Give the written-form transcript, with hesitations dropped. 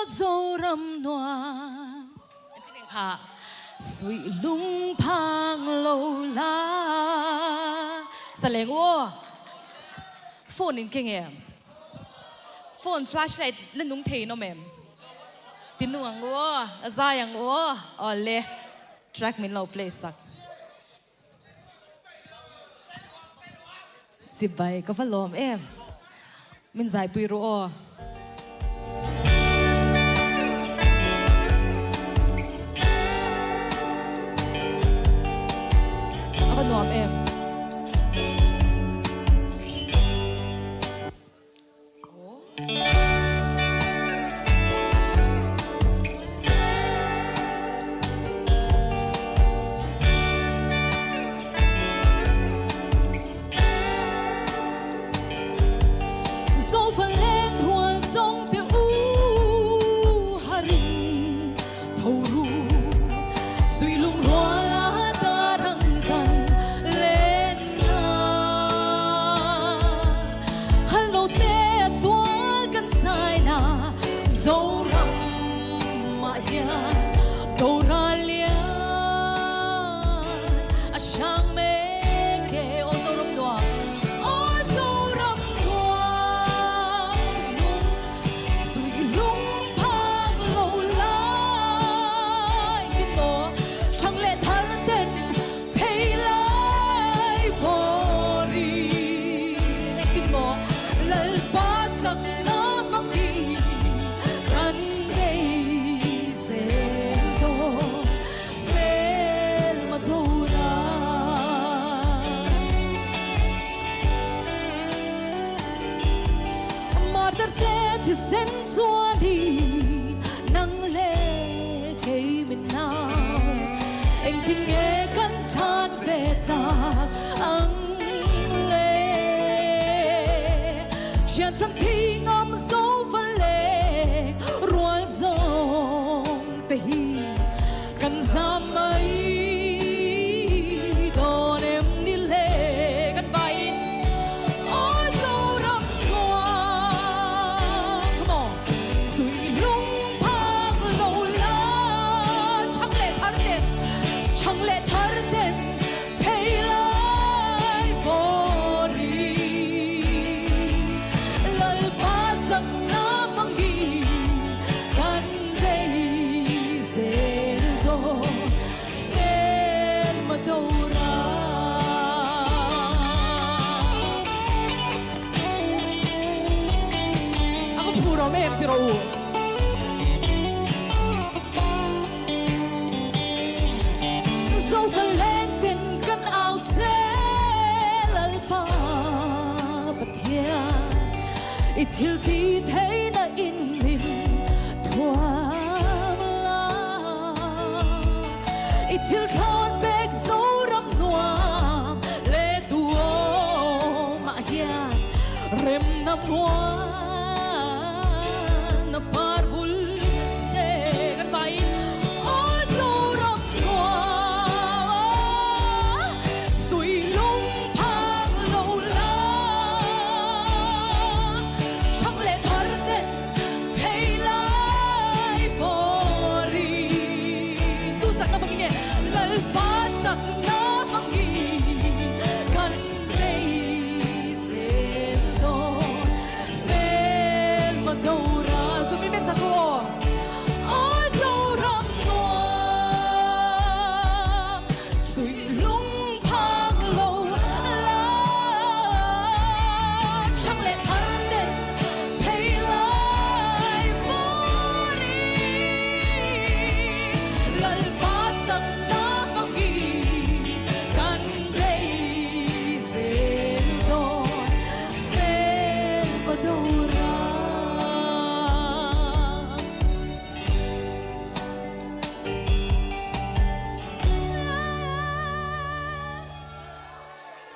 dâu râm noa hạ suy lung phang lâu la sa leng ô phone in kinh em phone flashlight lên nung thề nó mềm tin nuông ô zai ang ô ole track min low play sak si bay có phát lom em min zai pui ro ô apa nuam em Chân thi ngom dấu phân lệ ruồi rong tê cần ra mấy đòn em đi lệ gần vai ôi dấu râm hoa come on suy lung phang lâu la chẳng lẽ thar tên hay lại vô em tiro dâu phân lên tên căn áo dê lal pa pathian ít thiếu tí thấy đã in mình thoáng la ít thiếu thon bếch dấu râm noam lê tua mà hian rem năm hoa parvul se kan vai ôi dâu râm hoa suy lung phang lâu la chẳng lẽ thar tên hay lại vô ri tu sak na begini lal pat sak na mangi kan dei se do mel madou some